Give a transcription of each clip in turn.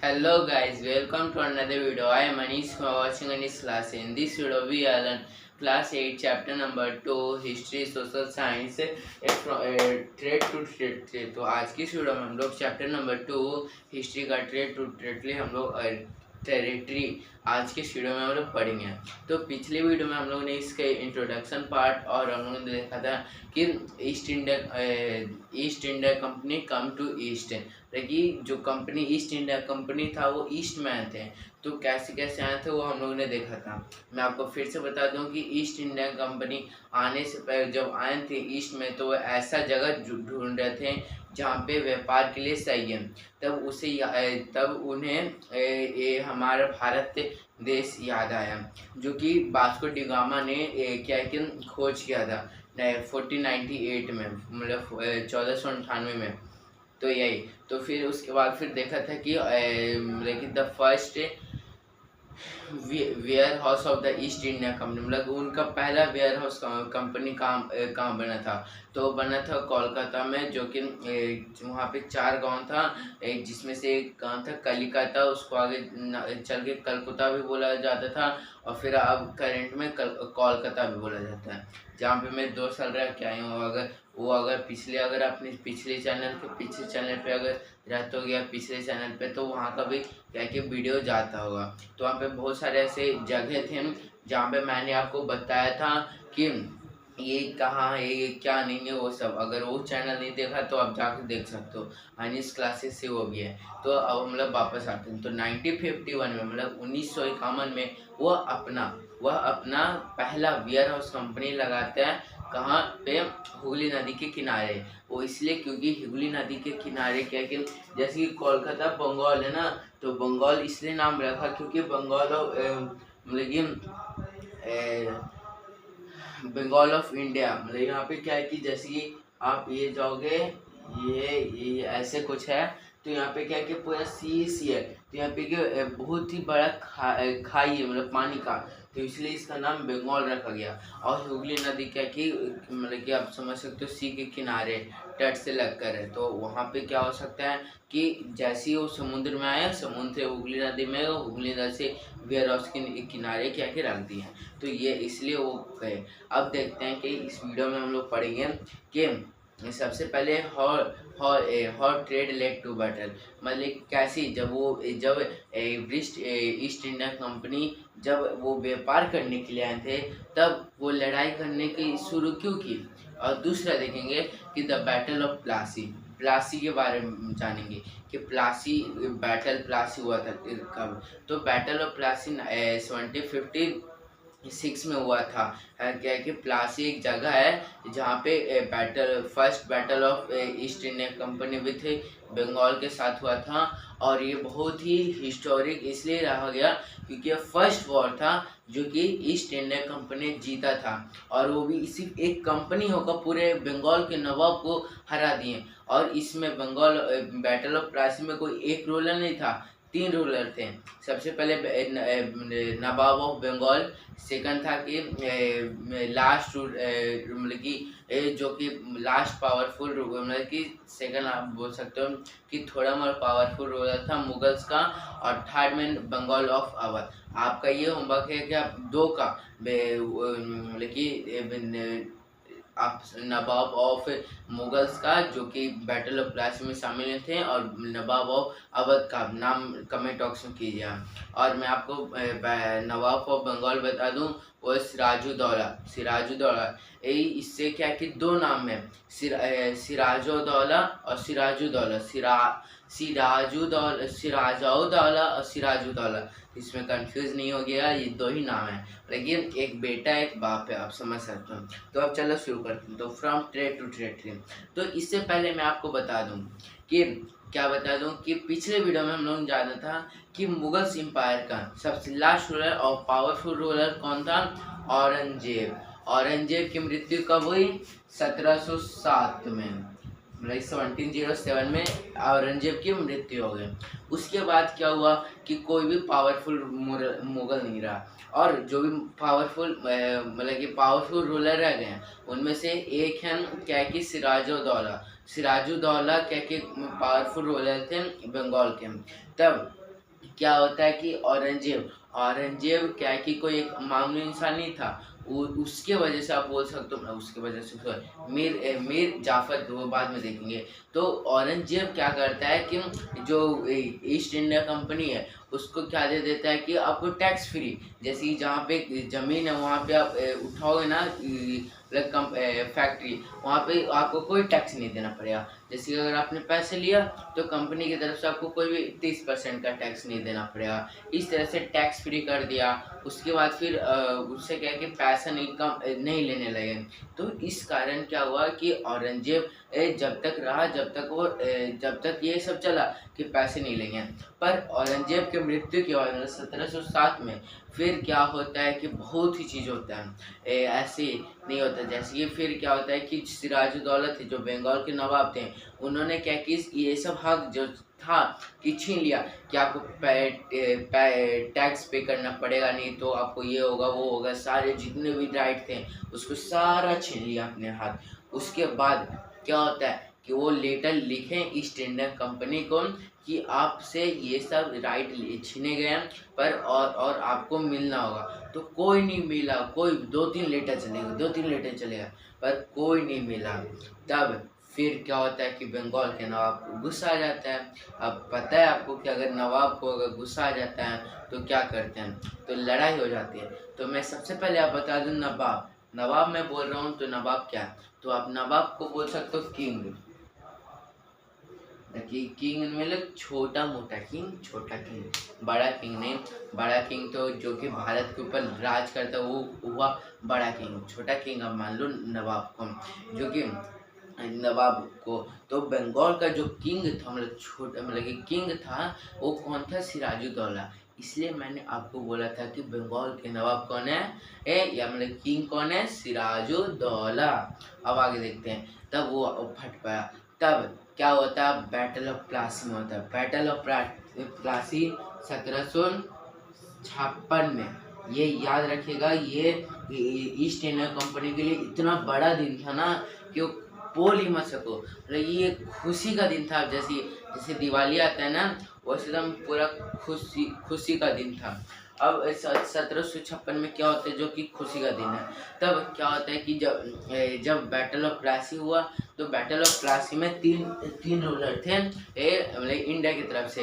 Hello guys, welcome to another video. I am Manish watching Anish class. In this video we are learn class 8 chapter number 2 history social science trade to trade. तो आज की इस video में हम लोग chapter number 2 history का trade to trade हम लोग टेरिटरी आज के वीडियो में हम लोग पढ़ेंगे। तो पिछले वीडियो में हम लोगों ने इसके इंट्रोडक्शन पार्ट और हम लोगों ने देखा था कि East India Company come to east, लेकिन जो कंपनी ईस्ट इंडिया कंपनी था वो ईस्ट में आए थे। तो कैसे कैसे आए थे वो हम लोगों ने देखा था। मैं आपको फिर से बता दूं कि ईस्ट इंडिया कंपनी आने से पहले जब आए थे ईस्ट में, तो वो ऐसा जगह ढूंढ रहे थे जहाँ पे व्यापार के लिए सही है। तब उन्हें हमारा भारत देश याद आया, जो कि वास्को डी गामा ने क्या कि खोज किया था 1498 में, मतलब 1498 में। तो यही तो फिर उसके बाद फिर देखा था कि लेकिन the first warehouse of the East India Company, मतलब उनका पहला वेयर हाउस कंपनी काम बना था। तो बना था कोलकाता में, जो कि वहाँ पे 4 गांव था, एक जिसमें से एक गांव था कलिकता, उसको आगे चल के कलकत्ता भी बोला जाता था, और फिर अब करंट में कोलकाता भी बोला जाता है। जहाँ पे मैं 2 साल रह के आई हूँ। अगर अपने पिछले चैनल पे अगर रहते हो गया पिछले चैनल पे, तो वहाँ का भी क्या कि वीडियो जाता होगा। तो वहाँ पे बहुत सारे ऐसे जगह थे जहाँ पे मैंने आपको बताया था कि ये कहाँ है, ये क्या नहीं है, वो सब। अगर वो चैनल नहीं देखा तो आप जाकर देख सकते हो, अनिस क्लासेस से वो भी है। तो अब हम लोग वापस आते हैं। तो 1951 में, मतलब 1951 में वह अपना पहला वेयर हाउस कंपनी लगाते हैं। कहाँ पे? हुगली नदी के किनारे। वो इसलिए क्योंकि हुगली नदी के किनारे क्या कि जैसे कि कोलकाता बंगाल है ना, तो बंगाल इसलिए नाम रखा क्योंकि मतलब कि बंगाल ऑफ इंडिया, मतलब यहाँ पे क्या है कि जैसे कि आप ये जाओगे, ये ऐसे कुछ है। तो यहाँ पे क्या है कि पूरा सी है। तो यहाँ पे क्या बहुत ही बड़ा खाई है, मतलब पानी का। तो इसलिए इसका नाम बंगाल रखा गया। और हुगली नदी क्या कि मतलब कि आप समझ सकते हो सी के किनारे तट से लगकर है। तो वहाँ पे क्या हो सकता है कि जैसे ही वो समुद्र में आया, समुद्र से हुगली नदी में, हुगली नदी से वेयर हाउस के किनारे क्या कि रख दिए। तो ये इसलिए वो गए। अब देखते हैं कि इस वीडियो में हम लोग पढ़ेंगे कि सबसे पहले how trade led to battle, मतलब कैसी जब ईस्ट इंडिया कंपनी जब वो व्यापार करने के लिए आए थे, तब वो लड़ाई करने की शुरू क्यों की। और दूसरा देखेंगे कि द बैटल ऑफ प्लासी के बारे में जानेंगे कि प्लासी हुआ था कब। तो बैटल ऑफ प्लासी 1756 में हुआ था। क्या है कि प्लासी एक जगह है जहाँ पे first battle of East India Company with Bengal के साथ हुआ था। और ये बहुत ही हिस्टोरिक इसलिए रहा गया क्योंकि ये फर्स्ट वॉर था जो कि ईस्ट इंडिया कंपनी जीता था, और वो भी इसी एक कंपनी होकर पूरे बंगाल के नवाब को हरा दिए। और इसमें बंगाल बैटल ऑफ प्लासी में कोई एक रूलर नहीं था, 3 रूलर थे। सबसे पहले नवाब ऑफ बंगाल, सेकंड था कि लास्ट मतलब कि जो कि लास्ट पावरफुल, मतलब कि सेकंड आप बोल सकते हो कि थोड़ा मोर पावरफुल रूलर था मुगल्स का। और थर्ड में बंगाल ऑफ अवध। आपका ये होमवर्क है कि आप 2 का मतलब कि आप नवाब ऑफ मुगल्स का, जो कि बैटल ऑफ प्लासी में शामिल थे, और नवाब ऑफ अवध का नाम कमेंट बॉक्स में कीजिए। और मैं आपको नवाब ऑफ बंगाल बता दूं, वो सिराजुद्दौला। इससे क्या कि 2 नाम है, सिराजुद्दौला और सिराजुद्दौला, सिराजुद्दौला और सिराजुद्दौला। इसमें कंफ्यूज नहीं हो गया, ये 2 ही नाम है, लेकिन एक बेटा एक बाप है, आप समझ सकते हो। तो अब चलो शुरू करते हैं। तो फ्रॉम ट्रेड टू ट्रेड। तो इससे पहले मैं आपको बता दूं कि पिछले वीडियो में हम लोग ने जाना था कि मुगल्स एम्पायर का सबसे लास्ट रूलर और पावरफुल रूलर कौन था? औरंगजेब की मृत्यु कब हुई? 1707 में, मतलब 1707 में औरंगजेब की मृत्यु हो गई। उसके बाद क्या हुआ कि कोई भी पावरफुल मुगल नहीं रहा, और जो भी मतलब कि पावरफुल रूलर रह गए उनमें से एक है क्या कि सिराजुद्दौला क्या कि पावरफुल रूलर थे बंगाल के। तब क्या होता है कि औरंगजेब औरंगजेब क्या है कि कोई एक मामूली इंसान नहीं था। उसके वजह से आप बोल सकते हो, उसके वजह से मीर जाफर, वो बाद में देखेंगे। तो औरंगजेब क्या करता है कि जो ईस्ट इंडिया कंपनी है उसको क्या दे देता है कि आपको टैक्स फ्री, जैसे कि जहाँ पे ज़मीन है वहाँ पे आप उठाओगे ना फैक्ट्री, वहाँ पे आपको कोई टैक्स नहीं देना पड़ेगा। जैसे कि अगर आपने पैसे लिया तो कंपनी की तरफ से आपको कोई भी 30% का टैक्स नहीं देना पड़ेगा। इस तरह से टैक्स फ्री कर दिया। उसके बाद फिर उससे क्या है कि पैसा नहीं लेने लगे। तो इस कारण क्या हुआ कि औरंगजेब जब तक रहा, जब तक ये सब चला कि पैसे नहीं लेंगे। पर औरंगजेब के मृत्यु के बाद 1707 में फिर क्या होता है कि बहुत ही चीज़ होता है, ऐसे नहीं होता। जैसे कि फिर क्या होता है कि सिराजुद्दौला थे जो बंगाल के नवाब थे, उन्होंने क्या कि ये सब हक जो था कि छीन लिया कि आपको टैक्स पे करना पड़ेगा, नहीं तो आपको ये होगा वो होगा, सारे जितने भी राइट थे उसको सारा छीन लिया अपने हाथ। उसके बाद क्या होता है कि वो लेटर लिखे ईस्ट इंडिया कंपनी को कि आपसे ये सब राइट छीने गए हैं, पर और आपको मिलना होगा। तो कोई नहीं मिला, कोई 2-3 लेटर चलेगा, पर कोई नहीं मिला। तब फिर क्या होता है कि बंगाल के नवाब को गुस्सा आ जाता है। अब पता है आपको कि अगर नवाब को अगर गुस्सा आ जाता है तो क्या करते हैं, तो लड़ाई हो जाती है। तो मैं सबसे पहले आप बता दूं, नवाब नवाब मैं बोल रहा हूँ तो नवाब क्या है, तो आप नवाब को बोल सकते हो किंग। किंग मतलब छोटा मोटा किंग, छोटा किंग, बड़ा किंग नहीं। बड़ा किंग तो जो कि भारत के ऊपर राज करता है वो हुआ बड़ा किंग। छोटा किंग अब मान लो नवाब को, जो कि नवाब को। तो बंगाल का जो किंग था, मतलब छोटा मतलब कि किंग था, वो कौन था, सिराजुद्दौला। इसलिए मैंने आपको बोला था कि बंगाल के नवाब कौन है, या मतलब किंग कौन है, सिराजुद्दौला। अब आगे देखते हैं। तब वो फट पाया। तब क्या होता है, बैटल ऑफ प्लासी में होता है। बैटल ऑफ प्लासी 1756 में। ये याद रखिएगा, ये ईस्ट इंडिया कंपनी के लिए इतना बड़ा दिन था ना कि वो बोल ही मत सको। मतलब ये खुशी का दिन था, जैसे जैसे दिवाली आता है ना, वैसे एकदम पूरा खुशी का दिन था। अब 1756 में क्या होता है, जो कि खुशी का दिन है। तब क्या होता है कि जब बैटल ऑफ प्लासी हुआ, तो बैटल ऑफ प्लासी में तीन रूलर थे, मतलब इंडिया की तरफ से,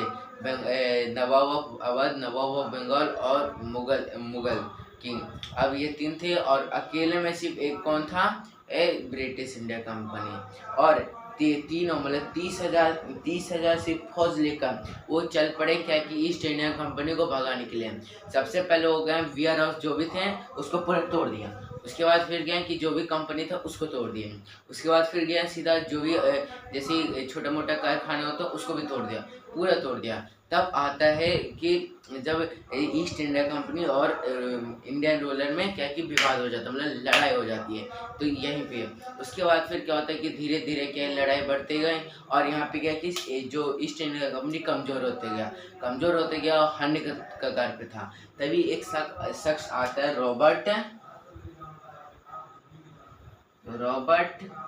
नवाब ऑफ अवध, नवाब ऑफ बंगाल और मुगल किंग। अब ये तीन थे और अकेले में सिर्फ एक कौन था, ब्रिटिश इंडिया कंपनी। और तीनों मतलब 30,000 से फौज लेकर वो चल पड़े, क्या कि ईस्ट इंडिया कंपनी को भगाने के लिए। सबसे पहले हो गए वेयर हाउस जो भी थे उसको पूरा तोड़ दिया। उसके बाद फिर गए कि जो भी कंपनी था उसको तोड़ दिए। उसके बाद फिर गया सीधा जो भी जैसे छोटा मोटा कारखाना होता उसको भी तोड़ दिया, पूरा तोड़ दिया। तब आता है कि जब ईस्ट इंडिया कंपनी और इंडियन रूलर में क्या कि विवाद हो जाता है, मतलब लड़ाई हो जाती है। तो यहीं पे उसके बाद फिर क्या होता है कि धीरे धीरे क्या लड़ाई बढ़ते गए, और यहाँ पे क्या कि जो ईस्ट इंडिया कंपनी कमज़ोर होते गया और हारने का कगार पे था। तभी एक शख्स आता है, रॉबर्ट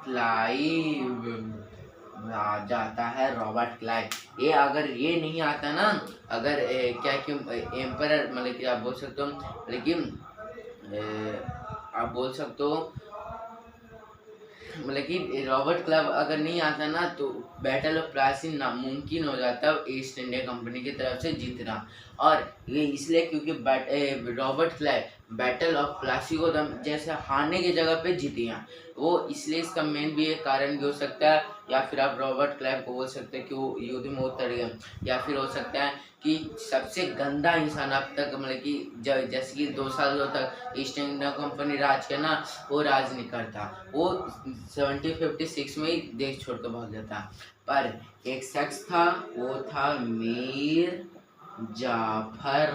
क्लाइव आ जाता है। रॉबर्ट क्लाइव, ये अगर ये नहीं आता ना, अगर क्या कि एम्परर मतलब कि आप बोल सकते हो, लेकिन आप बोल सकते हो मतलब कि रॉबर्ट क्लाइव अगर नहीं आता ना, तो बैटल ऑफ प्लासी नामुमकिन हो जाता ईस्ट इंडिया कंपनी की तरफ से जीतना। और ये इसलिए क्योंकि Robert Clive battle of Plassey को जैसे हारने की जगह पे जीते हैं वो, इसलिए इसका मेन भी एक कारण भी हो सकता है। या फिर आप रॉबर्ट क्लाइव को बोल सकते हैं कि वो युद्ध में उतर गए, या फिर हो सकता है कि सबसे गंदा इंसान अब तक मतलब कि जैसे कि 2 सालों तक ईस्ट इंडिया कंपनी राज किया ना, वो राज नहीं करता, वो 1756 में ही देश छोड़ कर भाग जाता। पर एक शख्स था, वो था मीर जाफर।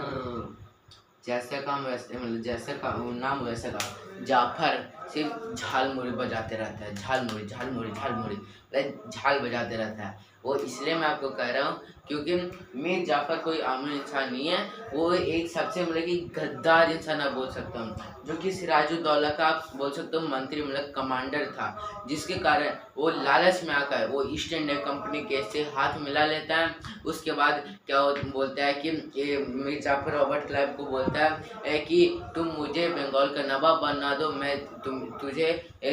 जैसे काम वैसे, मतलब जैसे का नाम वैसे का जाफर, सिर्फ झालमुरी बजाते रहता है, झालमुरी झालमुरी झालमुरी। झाल बजाते रहता है। वो इसलिए मैं आपको कह रहा हूँ क्योंकि मीर जाफ़र कोई आम इंसान नहीं है, वो एक सबसे मतलब कि गद्दार इंसान आप बोल सकते हो, जो कि सिराजुद्दौला का आप बोल सकते हो मंत्री मतलब कमांडर था, जिसके कारण वो लालच में आकर वो ईस्ट इंडिया कंपनी के से हाथ मिला लेता है। उसके बाद क्या बोलता है कि ये मीर जाफ़र रॉबर्ट क्लाइव को बोलता है कि तुम मुझे बंगाल का नवाब बना दो, मैं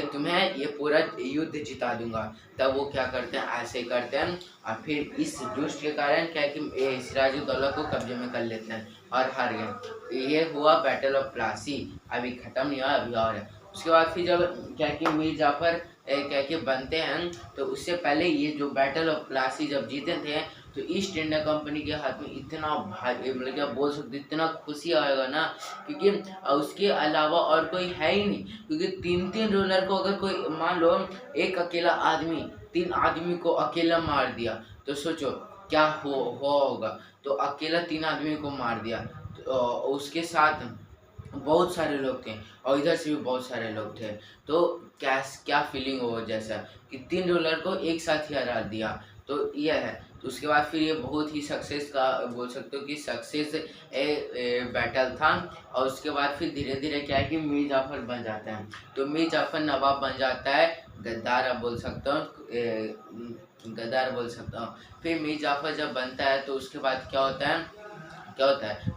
तुम्हें ये पूरा युद्ध जिता दूंगा। तब वो क्या करते हैं, ऐसे करते हैं और फिर इस दुष्ट के कारण क्या है कि सिराजुद्दौला को कब्जे में कर लेते हैं और हार गए। ये हुआ बैटल ऑफ प्लासी। अभी खत्म नहीं हुआ, अभी और है। उसके बाद फिर जब क्या कि मीर जाफर क्या कि बनते हैं, तो उससे पहले ये जो बैटल ऑफ प्लासी जब जीते थे, तो ईस्ट इंडिया कंपनी के हाथ में इतना भारी मतलब क्या बोल सकते इतना खुशी आएगा ना, क्योंकि उसके अलावा और कोई है ही नहीं। क्योंकि 3-3 रूलर को अगर कोई मान लो एक अकेला आदमी 3 आदमी को अकेला मार दिया, तो सोचो क्या होगा। तो अकेला 3 आदमी को मार दिया, तो उसके साथ बहुत सारे लोग थे और इधर से भी बहुत सारे लोग थे। तो क्या क्या फीलिंग हो जैसा कि 3 रूलर को एक साथ ही हरा दिया। तो यह है। तो उसके बाद फिर ये बहुत ही सक्सेस का बोल सकते हो कि सक्सेस बैटल था। और उसके बाद फिर धीरे धीरे क्या है कि मीर जाफर बन जाता है। तो मीर जाफर नवाब बन जाता है, गद्दार आप बोल सकते हो, गद्दार बोल सकता हूँ। फिर मीर जाफर जब बनता है तो उसके बाद क्या होता है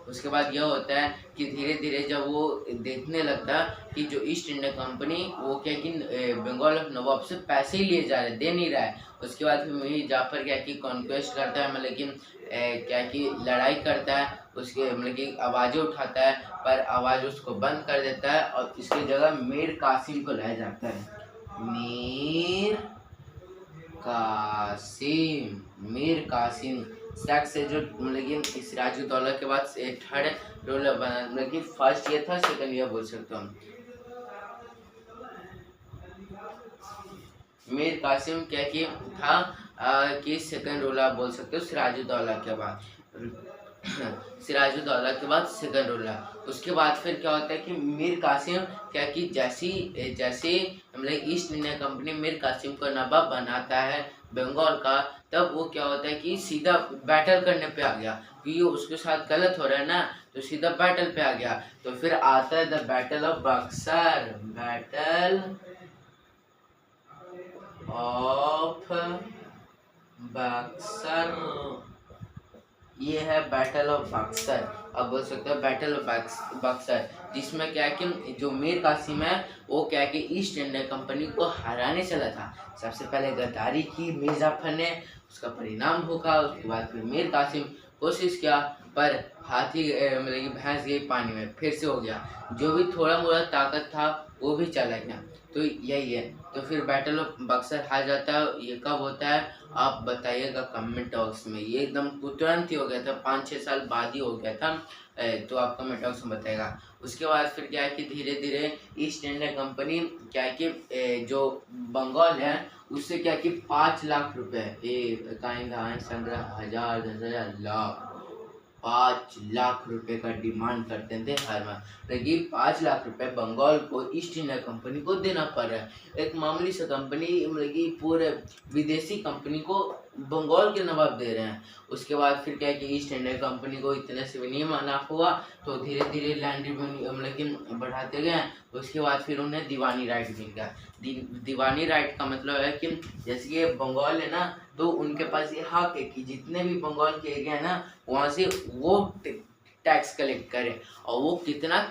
उसके बाद यह होता है कि धीरे धीरे जब वो देखने लगता है कि जो ईस्ट इंडिया कंपनी वो क्या कि बंगाल ऑफ नवाब से पैसे ही लिए जा रहे, दे नहीं रहा है। उसके बाद फिर मीर जाफर क्या कि कॉन्क्वेस्ट करता है, मतलब कि क्या कि लड़ाई करता है, उसके मतलब कि आवाज़ें उठाता है, पर आवाज़ उसको बंद कर देता है और इसकी जगह मीर कासिम को लाया जाता है। मीर मीर कासिम शक से जो मतलब कि सिराजुद्दौला के बाद थर्ड रूलर बना, मतलब कि फर्स्ट ये था, सेकंड ये बोल सकता हूँ। मीर कासिम क्या कि था कि सेकंड रूलर बोल सकते हो सिराजुद्दौला के बाद। सिराजुद्दौला के बाद सेकंड रूलर। उसके बाद फिर क्या होता है कि मीर कासिम क्या कि जैसे मतलब East India Company Mir Qasim को नवाब बनाता है बंगाल का, तब वो क्या होता है कि सीधा बैटल करने पे आ गया, क्योंकि उसके साथ गलत हो रहा है ना, तो सीधा बैटल पे आ गया। तो फिर आता है the battle of Buxar, battle of Buxar. ये है बैटल ऑफ बक्सर, अब बोल सकते हो बैटल ऑफ बक्सर, जिसमें क्या है कि जो मीर कासिम है वो क्या है कि ईस्ट इंडिया कंपनी को हराने चला था। सबसे पहले गद्दारी की मीर जाफर ने, उसका परिणाम भोगा। उसके बाद फिर मीर कासिम कोशिश किया, पर हाथी मतलब कि भैंस गई पानी में, फिर से हो गया। जो भी थोड़ा मोड़ा ताकत था वो भी चला गया। तो यही है। तो फिर बैटल ऑफ बक्सर हार जाता है। ये कब होता है आप बताइएगा कमेंट बॉक्स में। ये एकदम तुरंत ही हो गया था, 5-6 साल बाद ही हो गया था। तो आप कमेंट बॉक्स में बताएगा। उसके बाद फिर क्या है कि धीरे धीरे ईस्ट इंडिया कंपनी क्या है कि जो बंगाल है उससे क्या है कि 5 लाख रुपए, संग्रह 1000 10,000 लाख, 5 लाख रुपए का डिमांड करते थे हर माह। लेकिन 5 लाख रुपए बंगाल को ईस्ट इंडिया कंपनी को देना पड़ रहा है। एक मामूली सा कंपनी मतलब कि पूरे विदेशी कंपनी को बंगाल के नवाब दे रहे हैं। उसके बाद फिर क्या है कि ईस्ट इंडिया कंपनी को इतने से भी नहीं मुनाफा हुआ, तो धीरे धीरे लैंड मतलब कि बढ़ाते गए। उसके बाद फिर उन्हें दीवानी राइट मिल गया। दीवानी राइट का मतलब है कि जैसे कि बंगाल है ना, तो उनके पास ये हक है कि जितने भी बंगाल के एरिया है ना, वहाँ से वो टैक्स कलेक्ट करे। और वो कितना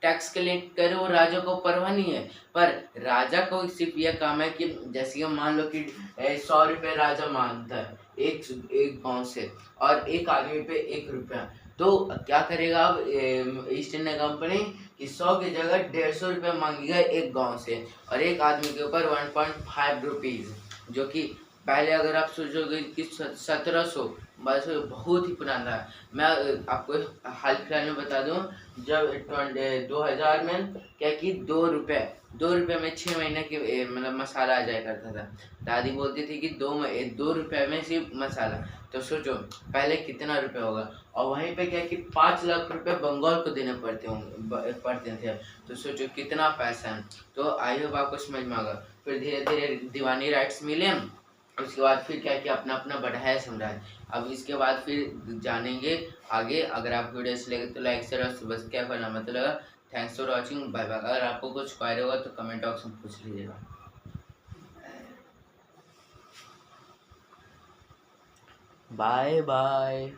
टैक्स कलेक्ट करे वो राजा को परवाह नहीं है, पर राजा को सिर्फ यह काम है कि जैसे कि मान लो कि 100 रुपये राजा मांगता है एक गांव से, और एक आदमी पे 1 रुपया। तो क्या करेगा अब ईस्ट इंडिया कंपनी कि 100 की जगह 150 रुपये मांगेगा एक गांव से, और एक आदमी के ऊपर 1.5 रुपीज़, जो कि पहले अगर आप सोचोगे कि 1700 बस बहुत ही पुराना है। मैं आपको हाल फिलहाल में बता दूं, जब 2000 में क्या कि 2 रुपये में 6 महीने के मतलब मसाला आ जाया करता था। दादी बोलती थी कि 2 रुपये में सिर्फ मसाला। तो सोचो पहले कितना रुपये होगा। और वहीं पे क्या कि 5 लाख रुपए बंगाल को देने पड़ते थे। तो सोचो कितना पैसा है। तो आई होप आपको समझ में आ गया। फिर धीरे धीरे दीवानी राइट्स मिले, उसके बाद फिर क्या किया, अपना अपना बढ़ाया समझाया। अब इसके बाद फिर जानेंगे आगे। अगर आपको वीडियो अच्छी लगे तो लाइक शेयर और सब्सक्राइब करना मत लगा। Thanks for watching, bye bye. अगर आपको कुछ क्वेरी होगा तो कमेंट बॉक्स में पूछ लीजिएगा। Bye bye.